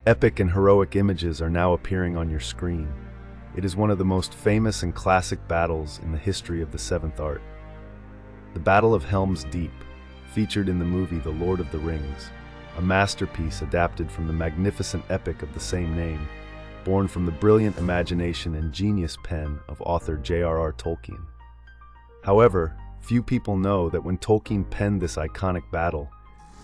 Epic and heroic images are now appearing on your screen. It is one of the most famous and classic battles in the history of the Seventh Art. The Battle of Helm's Deep, featured in the movie The Lord of the Rings, a masterpiece adapted from the magnificent epic of the same name, born from the brilliant imagination and genius pen of author J.R.R. Tolkien. However, few people know that when Tolkien penned this iconic battle,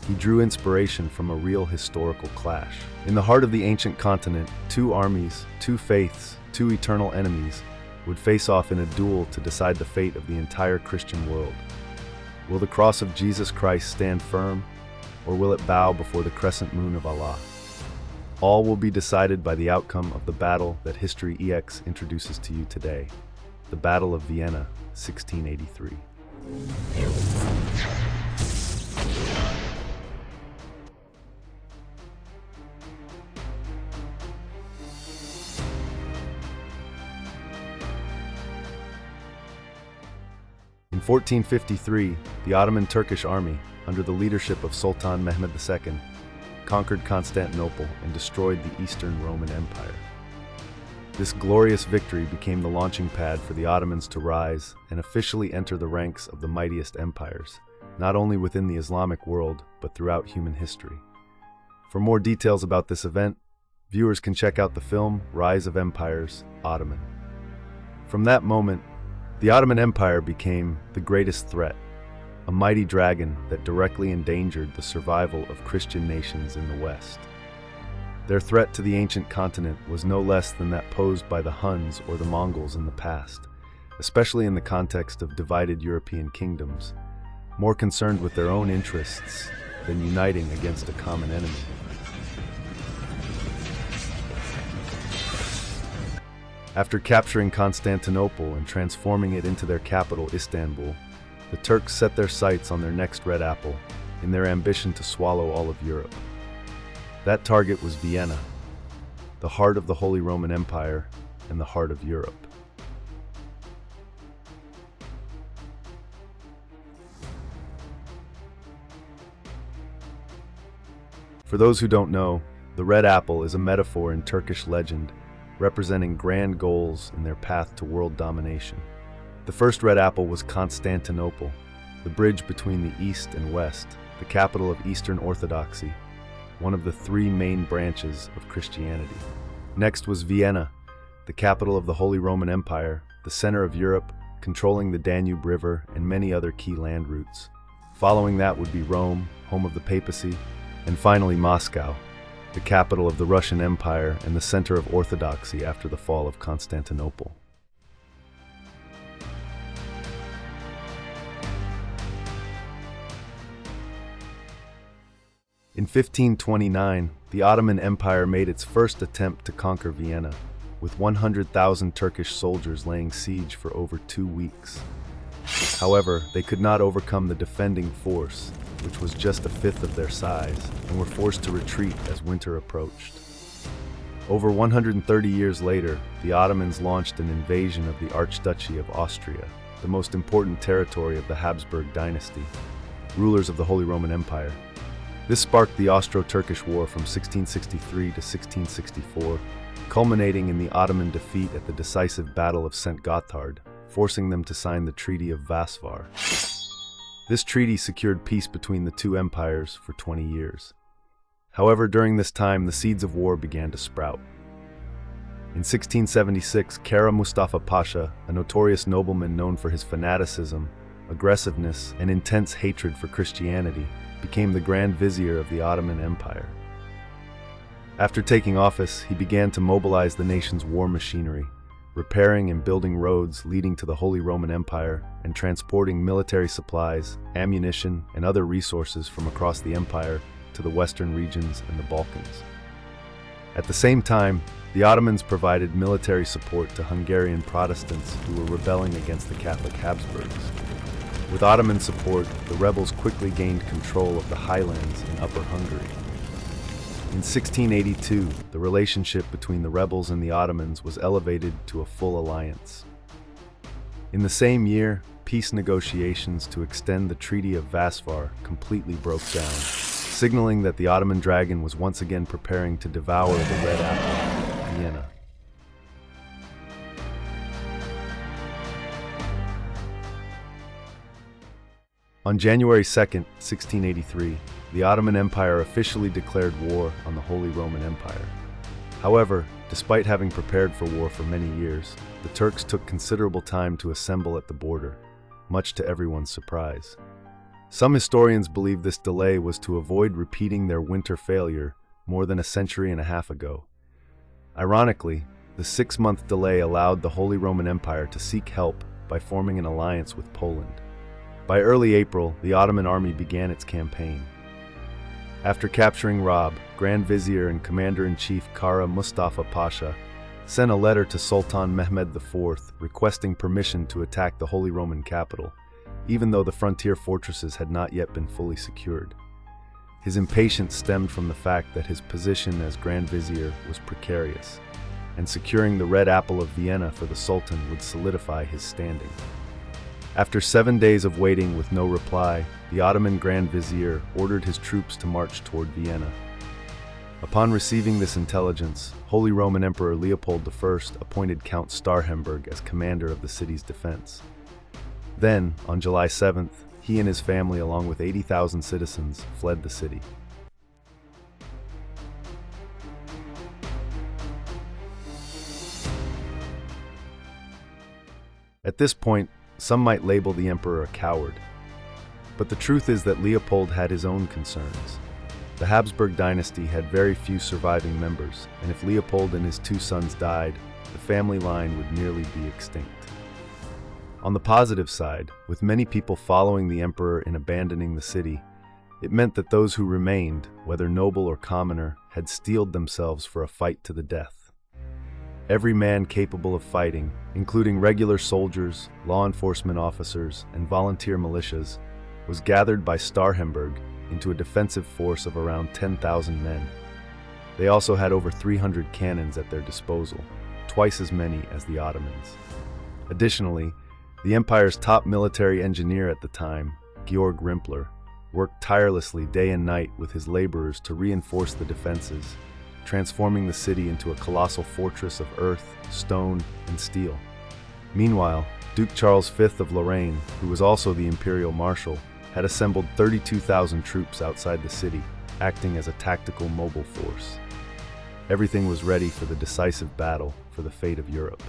he drew inspiration from a real historical clash. In the heart of the ancient continent, two armies, two faiths, two eternal enemies would face off in a duel to decide the fate of the entire Christian world. Will the cross of Jesus Christ stand firm, or will it bow before the crescent moon of Allah? All will be decided by the outcome of the battle that History EX introduces to you today, the Battle of Vienna, 1683. In 1453, the Ottoman Turkish army, under the leadership of Sultan Mehmed II, conquered Constantinople and destroyed the Eastern Roman Empire. This glorious victory became the launching pad for the Ottomans to rise and officially enter the ranks of the mightiest empires, not only within the Islamic world, but throughout human history. For more details about this event, viewers can check out the film Rise of Empires, Ottoman. From that moment, the Ottoman Empire became the greatest threat, a mighty dragon that directly endangered the survival of Christian nations in the West. Their threat to the ancient continent was no less than that posed by the Huns or the Mongols in the past, especially in the context of divided European kingdoms, more concerned with their own interests than uniting against a common enemy. After capturing Constantinople and transforming it into their capital, Istanbul, the Turks set their sights on their next red apple in their ambition to swallow all of Europe. That target was Vienna, the heart of the Holy Roman Empire and the heart of Europe. For those who don't know, the red apple is a metaphor in Turkish legend representing grand goals in their path to world domination. The first red apple was Constantinople, the bridge between the East and West, the capital of Eastern Orthodoxy, one of the three main branches of Christianity. Next was Vienna, the capital of the Holy Roman Empire, the center of Europe, controlling the Danube River and many other key land routes. Following that would be Rome, home of the papacy, and finally Moscow, the capital of the Russian Empire and the center of orthodoxy after the fall of Constantinople. In 1529, the Ottoman Empire made its first attempt to conquer Vienna, with 100,000 Turkish soldiers laying siege for over 2 weeks. However, they could not overcome the defending force, which was just a fifth of their size, and were forced to retreat as winter approached. Over 130 years later, the Ottomans launched an invasion of the Archduchy of Austria, the most important territory of the Habsburg dynasty, rulers of the Holy Roman Empire. This sparked the Austro-Turkish War from 1663 to 1664, culminating in the Ottoman defeat at the decisive Battle of St. Gotthard, forcing them to sign the Treaty of Vassar. This treaty secured peace between the two empires for 20 years. However, during this time, the seeds of war began to sprout. In 1676, Kara Mustafa Pasha, a notorious nobleman known for his fanaticism, aggressiveness, and intense hatred for Christianity, became the Grand Vizier of the Ottoman Empire. After taking office, he began to mobilize the nation's war machinery, repairing and building roads leading to the Holy Roman Empire and transporting military supplies, ammunition, and other resources from across the empire to the western regions and the Balkans. At the same time, the Ottomans provided military support to Hungarian Protestants who were rebelling against the Catholic Habsburgs. With Ottoman support, the rebels quickly gained control of the highlands in Upper Hungary. In 1682, the relationship between the rebels and the Ottomans was elevated to a full alliance. In the same year, peace negotiations to extend the Treaty of Vassar completely broke down, signaling that the Ottoman dragon was once again preparing to devour the red apple of Vienna. On January 2nd, 1683, the Ottoman Empire officially declared war on the Holy Roman Empire. However, despite having prepared for war for many years, the Turks took considerable time to assemble at the border, much to everyone's surprise. Some historians believe this delay was to avoid repeating their winter failure more than a century and a half ago. Ironically, the 6-month delay allowed the Holy Roman Empire to seek help by forming an alliance with Poland. By early April, the Ottoman army began its campaign. After capturing Rob, Grand Vizier and Commander-in-Chief Kara Mustafa Pasha sent a letter to Sultan Mehmed IV requesting permission to attack the Holy Roman capital, even though the frontier fortresses had not yet been fully secured. His impatience stemmed from the fact that his position as Grand Vizier was precarious, and securing the Red Apple of Vienna for the Sultan would solidify his standing. After 7 days of waiting with no reply, the Ottoman Grand Vizier ordered his troops to march toward Vienna. Upon receiving this intelligence, Holy Roman Emperor Leopold I appointed Count Starhemberg as commander of the city's defense. Then, on July 7th, he and his family, along with 80,000 citizens, fled the city. At this point, some might label the emperor a coward. But the truth is that Leopold had his own concerns. The Habsburg dynasty had very few surviving members, and if Leopold and his 2 sons died, the family line would nearly be extinct. On the positive side, with many people following the emperor in abandoning the city, it meant that those who remained, whether noble or commoner, had steeled themselves for a fight to the death. Every man capable of fighting, including regular soldiers, law enforcement officers, and volunteer militias, was gathered by Starhemberg into a defensive force of around 10,000 men. They also had over 300 cannons at their disposal, twice as many as the Ottomans. Additionally, the empire's top military engineer at the time, Georg Rimpler, worked tirelessly day and night with his laborers to reinforce the defenses, transforming the city into a colossal fortress of earth, stone, and steel. Meanwhile, Duke Charles V of Lorraine, who was also the imperial marshal, had assembled 32,000 troops outside the city, acting as a tactical mobile force. Everything was ready for the decisive battle for the fate of Europe.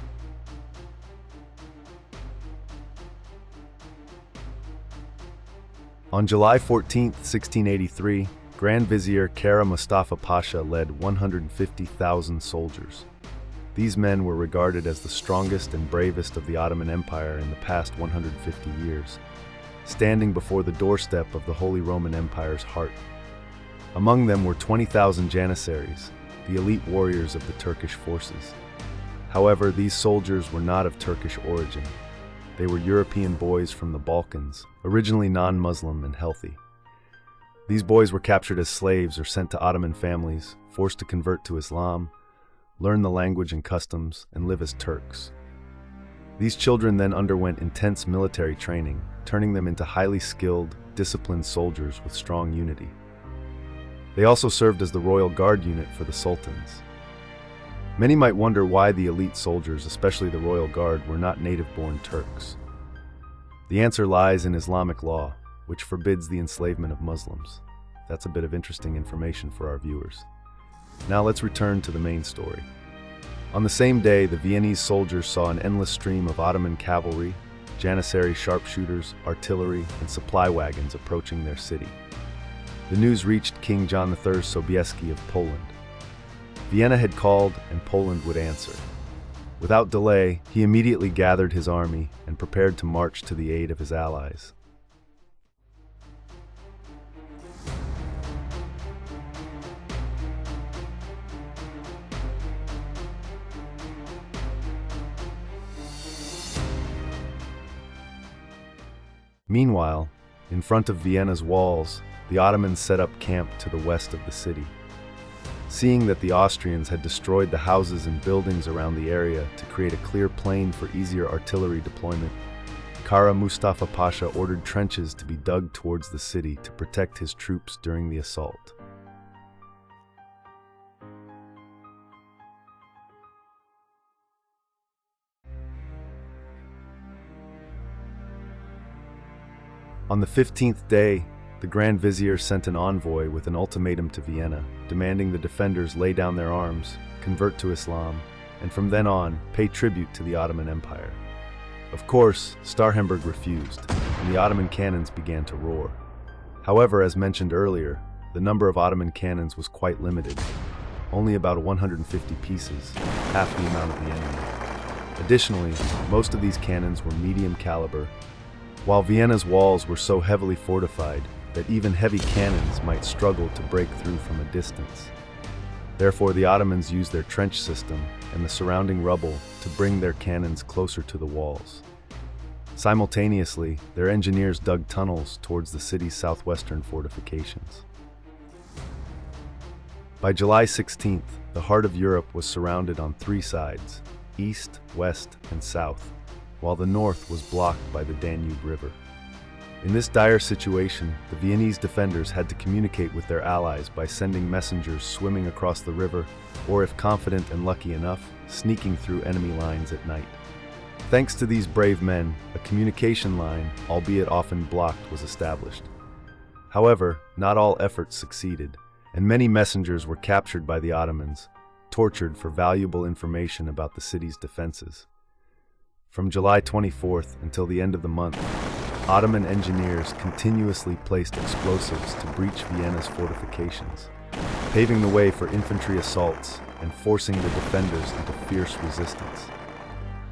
On July 14, 1683, Grand Vizier Kara Mustafa Pasha led 150,000 soldiers. These men were regarded as the strongest and bravest of the Ottoman Empire in the past 150 years, standing before the doorstep of the Holy Roman Empire's heart. Among them were 20,000 Janissaries, the elite warriors of the Turkish forces. However, these soldiers were not of Turkish origin. They were European boys from the Balkans, originally non-Muslim and healthy. These boys were captured as slaves or sent to Ottoman families, forced to convert to Islam, learn the language and customs, and live as Turks. These children then underwent intense military training, turning them into highly skilled, disciplined soldiers with strong unity. They also served as the royal guard unit for the sultans. Many might wonder why the elite soldiers, especially the royal guard, were not native-born Turks. The answer lies in Islamic law, which forbids the enslavement of Muslims. That's a bit of interesting information for our viewers. Now let's return to the main story. On the same day, the Viennese soldiers saw an endless stream of Ottoman cavalry, Janissary sharpshooters, artillery, and supply wagons approaching their city. The news reached King John III Sobieski of Poland. Vienna had called, and Poland would answer. Without delay, he immediately gathered his army and prepared to march to the aid of his allies. Meanwhile, in front of Vienna's walls, the Ottomans set up camp to the west of the city. Seeing that the Austrians had destroyed the houses and buildings around the area to create a clear plain for easier artillery deployment, Kara Mustafa Pasha ordered trenches to be dug towards the city to protect his troops during the assault. On the 15th day, the Grand Vizier sent an envoy with an ultimatum to Vienna, demanding the defenders lay down their arms, convert to Islam, and from then on, pay tribute to the Ottoman Empire. Of course, Starhemberg refused, and the Ottoman cannons began to roar. However, as mentioned earlier, the number of Ottoman cannons was quite limited, only about 150 pieces, half the amount of the enemy. Additionally, most of these cannons were medium caliber, while Vienna's walls were so heavily fortified that even heavy cannons might struggle to break through from a distance. Therefore, the Ottomans used their trench system and the surrounding rubble to bring their cannons closer to the walls. Simultaneously, their engineers dug tunnels towards the city's southwestern fortifications. By July 16th, the heart of Europe was surrounded on three sides, east, west, and south, while the north was blocked by the Danube River. In this dire situation, the Viennese defenders had to communicate with their allies by sending messengers swimming across the river, or if confident and lucky enough, sneaking through enemy lines at night. Thanks to these brave men, a communication line, albeit often blocked, was established. However, not all efforts succeeded, and many messengers were captured by the Ottomans, tortured for valuable information about the city's defenses. From July 24th until the end of the month, Ottoman engineers continuously placed explosives to breach Vienna's fortifications, paving the way for infantry assaults and forcing the defenders into fierce resistance.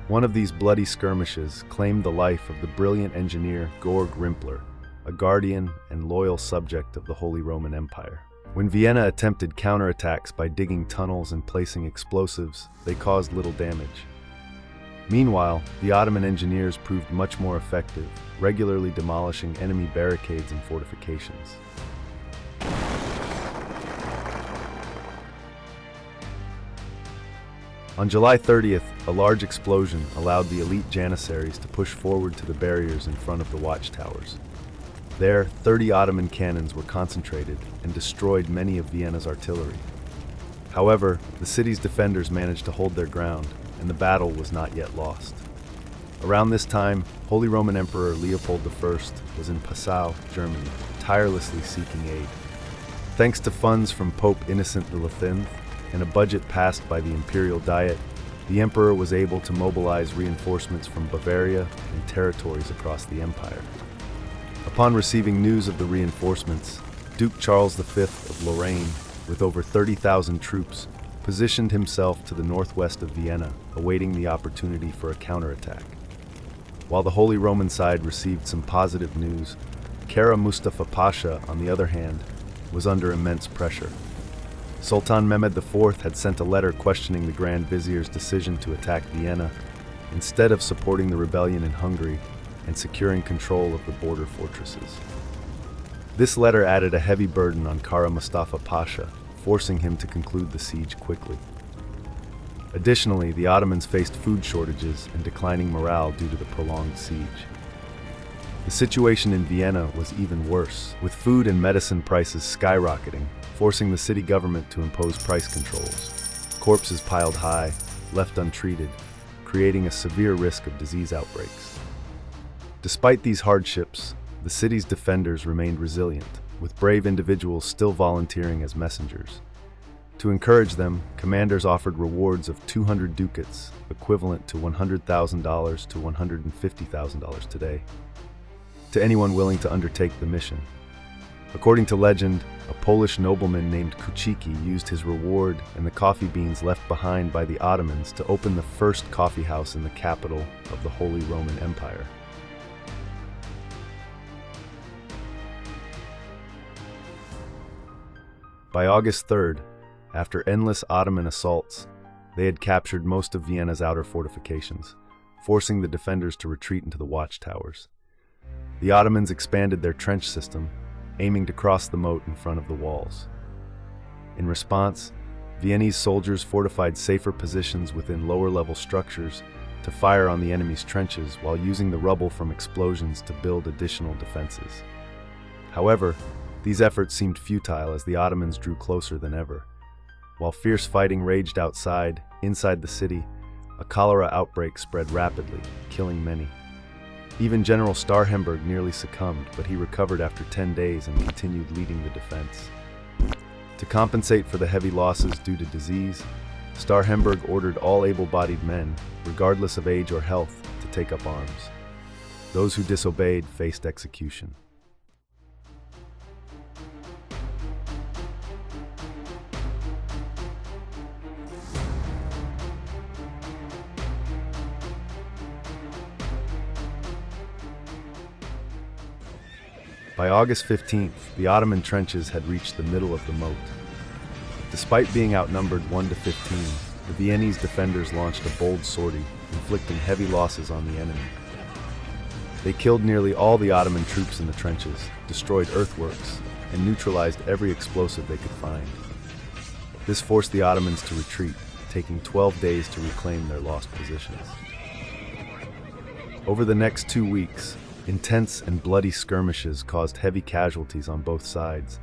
One of these bloody skirmishes claimed the life of the brilliant engineer Georg Rimpler, a guardian and loyal subject of the Holy Roman Empire. When Vienna attempted counterattacks by digging tunnels and placing explosives, they caused little damage. Meanwhile, the Ottoman engineers proved much more effective, regularly demolishing enemy barricades and fortifications. On July 30th, a large explosion allowed the elite janissaries to push forward to the barriers in front of the watchtowers. There, 30 Ottoman cannons were concentrated and destroyed many of Vienna's artillery. However, the city's defenders managed to hold their ground, and the battle was not yet lost. Around this time, Holy Roman Emperor Leopold I was in Passau, Germany, tirelessly seeking aid. Thanks to funds from Pope Innocent X and a budget passed by the Imperial Diet, the emperor was able to mobilize reinforcements from Bavaria and territories across the empire. Upon receiving news of the reinforcements, Duke Charles V of Lorraine, with over 30,000 troops, positioned himself to the northwest of Vienna, awaiting the opportunity for a counterattack. While the Holy Roman side received some positive news, Kara Mustafa Pasha, on the other hand, was under immense pressure. Sultan Mehmed IV had sent a letter questioning the Grand Vizier's decision to attack Vienna, instead of supporting the rebellion in Hungary and securing control of the border fortresses. This letter added a heavy burden on Kara Mustafa Pasha, forcing him to conclude the siege quickly. Additionally, the Ottomans faced food shortages and declining morale due to the prolonged siege. The situation in Vienna was even worse, with food and medicine prices skyrocketing, forcing the city government to impose price controls. Corpses piled high, left untreated, creating a severe risk of disease outbreaks. Despite these hardships, the city's defenders remained resilient, with brave individuals still volunteering as messengers. To encourage them, commanders offered rewards of 200 ducats, equivalent to $100,000 to $150,000 today, to anyone willing to undertake the mission. According to legend, a Polish nobleman named Kuchiki used his reward and the coffee beans left behind by the Ottomans to open the first coffee house in the capital of the Holy Roman Empire. By August 3rd, after endless Ottoman assaults, they had captured most of Vienna's outer fortifications, forcing the defenders to retreat into the watchtowers. The Ottomans expanded their trench system, aiming to cross the moat in front of the walls. In response, Viennese soldiers fortified safer positions within lower-level structures, to fire on the enemy's trenches while using the rubble from explosions to build additional defenses. However, these efforts seemed futile as the Ottomans drew closer than ever. While fierce fighting raged inside the city, a cholera outbreak spread rapidly, killing many. Even General Starhemberg nearly succumbed, but he recovered after 10 days and continued leading the defense. To compensate for the heavy losses due to disease, Starhemberg ordered all able-bodied men, regardless of age or health, to take up arms. Those who disobeyed faced execution. By August 15th, the Ottoman trenches had reached the middle of the moat. Despite being outnumbered 1 to 15, the Viennese defenders launched a bold sortie, inflicting heavy losses on the enemy. They killed nearly all the Ottoman troops in the trenches, destroyed earthworks, and neutralized every explosive they could find. This forced the Ottomans to retreat, taking 12 days to reclaim their lost positions. Over the next 2 weeks, intense and bloody skirmishes caused heavy casualties on both sides,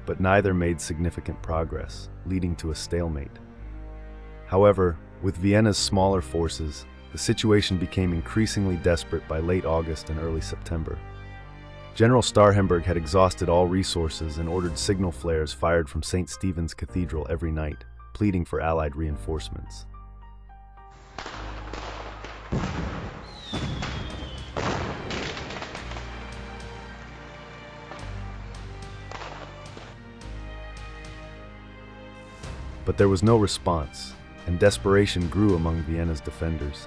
but neither made significant progress, leading to a stalemate. However, with Vienna's smaller forces, the situation became increasingly desperate by late August and early September. General Starhemberg had exhausted all resources and ordered signal flares fired from St. Stephen's Cathedral every night, pleading for Allied reinforcements. But there was no response, and desperation grew among Vienna's defenders.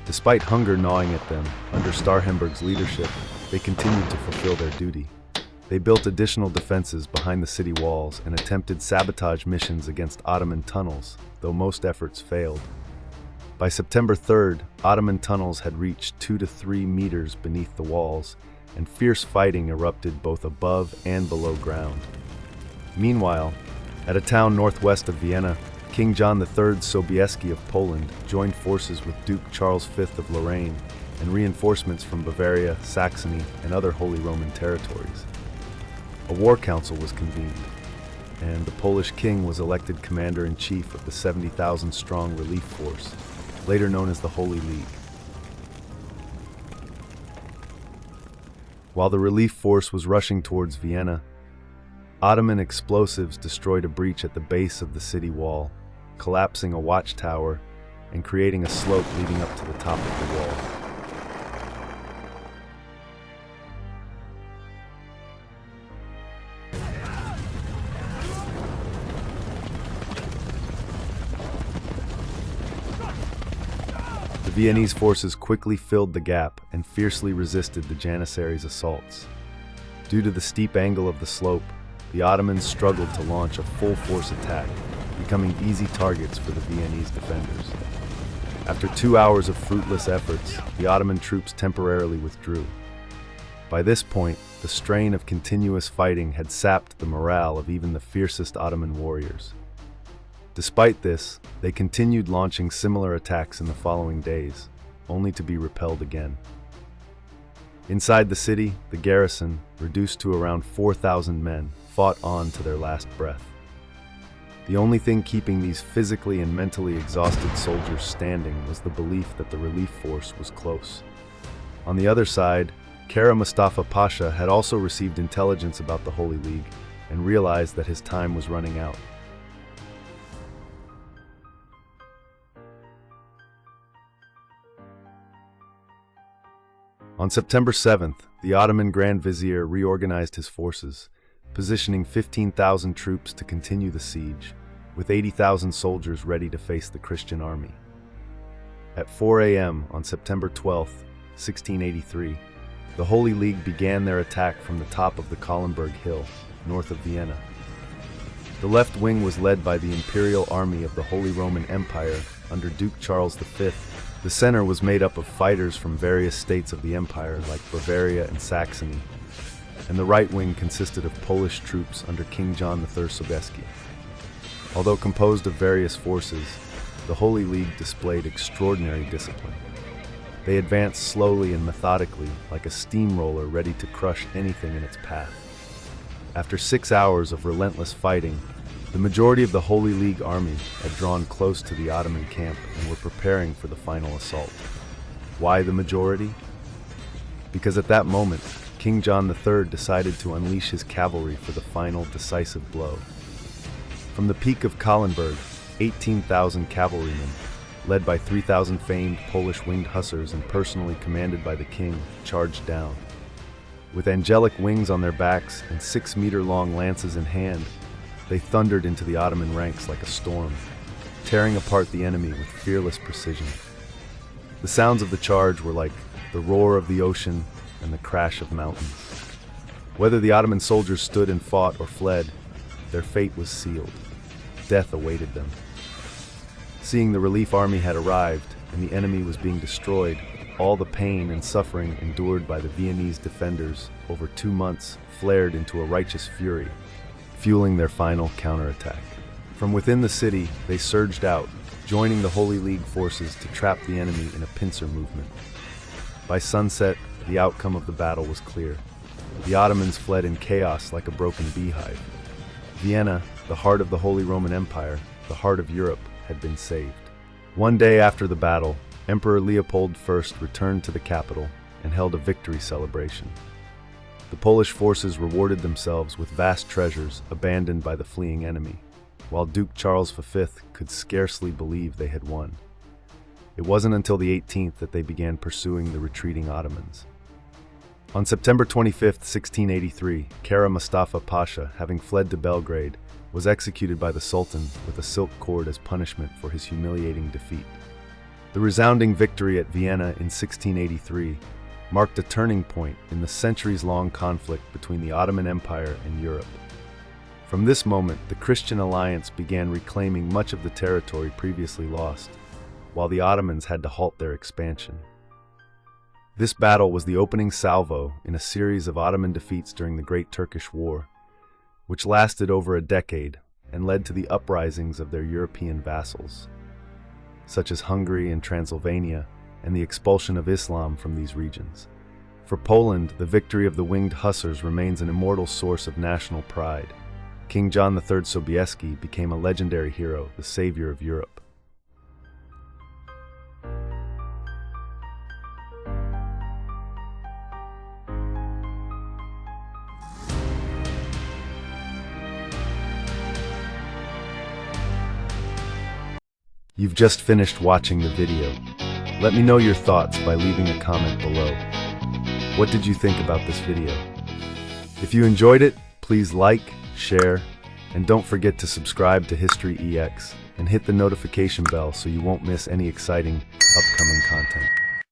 Despite hunger gnawing at them, under Starhemberg's leadership, they continued to fulfill their duty. They built additional defenses behind the city walls and attempted sabotage missions against Ottoman tunnels, though most efforts failed. By September 3rd, Ottoman tunnels had reached 2 to 3 meters beneath the walls, and fierce fighting erupted both above and below ground. Meanwhile, at a town northwest of Vienna, King John III Sobieski of Poland joined forces with Duke Charles V of Lorraine and reinforcements from Bavaria, Saxony, and other Holy Roman territories. A war council was convened, and the Polish king was elected commander-in-chief of the 70,000-strong relief force, later known as the Holy League. While the relief force was rushing towards Vienna, Ottoman explosives destroyed a breach at the base of the city wall, collapsing a watchtower and creating a slope leading up to the top of the wall. The Viennese forces quickly filled the gap and fiercely resisted the Janissaries' assaults. Due to the steep angle of the slope, the Ottomans struggled to launch a full-force attack, becoming easy targets for the Viennese defenders. After 2 hours of fruitless efforts, the Ottoman troops temporarily withdrew. By this point, the strain of continuous fighting had sapped the morale of even the fiercest Ottoman warriors. Despite this, they continued launching similar attacks in the following days, only to be repelled again. Inside the city, the garrison, reduced to around 4,000 men, fought on to their last breath. The only thing keeping these physically and mentally exhausted soldiers standing was the belief that the relief force was close. On the other side, Kara Mustafa Pasha had also received intelligence about the Holy League and realized that his time was running out. On September 7th, the Ottoman Grand Vizier reorganized his forces, positioning 15,000 troops to continue the siege, with 80,000 soldiers ready to face the Christian army. At 4 a.m. on September 12, 1683, the Holy League began their attack from the top of the Kahlenberg Hill, north of Vienna. The left wing was led by the Imperial Army of the Holy Roman Empire under Duke Charles V. The center was made up of fighters from various states of the empire like Bavaria and Saxony, and the right wing consisted of Polish troops under King John III Sobieski. Although composed of various forces, the Holy League displayed extraordinary discipline. They advanced slowly and methodically, like a steamroller ready to crush anything in its path. After 6 hours of relentless fighting, the majority of the Holy League army had drawn close to the Ottoman camp and were preparing for the final assault. Why the majority? Because at that moment, King John III decided to unleash his cavalry for the final decisive blow. From the peak of Kahlenberg, 18,000 cavalrymen, led by 3,000 famed Polish winged hussars and personally commanded by the king, charged down. With angelic wings on their backs and 6-meter-long lances in hand, they thundered into the Ottoman ranks like a storm, tearing apart the enemy with fearless precision. The sounds of the charge were like the roar of the ocean and the crash of mountains. Whether the Ottoman soldiers stood and fought or fled, their fate was sealed. Death awaited them. Seeing the relief army had arrived and the enemy was being destroyed, all the pain and suffering endured by the Viennese defenders over 2 months flared into a righteous fury, fueling their final counterattack. From within the city, they surged out, joining the Holy League forces to trap the enemy in a pincer movement. By sunset, the outcome of the battle was clear. The Ottomans fled in chaos like a broken beehive. Vienna, the heart of the Holy Roman Empire, the heart of Europe, had been saved. One day after the battle, Emperor Leopold I returned to the capital and held a victory celebration. The Polish forces rewarded themselves with vast treasures abandoned by the fleeing enemy, while Duke Charles V could scarcely believe they had won. It wasn't until the 18th that they began pursuing the retreating Ottomans. On September 25, 1683, Kara Mustafa Pasha, having fled to Belgrade, was executed by the Sultan with a silk cord as punishment for his humiliating defeat. The resounding victory at Vienna in 1683 marked a turning point in the centuries-long conflict between the Ottoman Empire and Europe. From this moment, the Christian alliance began reclaiming much of the territory previously lost, while the Ottomans had to halt their expansion. This battle was the opening salvo in a series of Ottoman defeats during the Great Turkish War, which lasted over a decade and led to the uprisings of their European vassals, such as Hungary and Transylvania, and the expulsion of Islam from these regions. For Poland, the victory of the winged hussars remains an immortal source of national pride. King John III Sobieski became a legendary hero, the savior of Europe. You've just finished watching the video. Let me know your thoughts by leaving a comment below. What did you think about this video? If you enjoyed it, please like, share, and don't forget to subscribe to History EX and hit the notification bell so you won't miss any exciting upcoming content.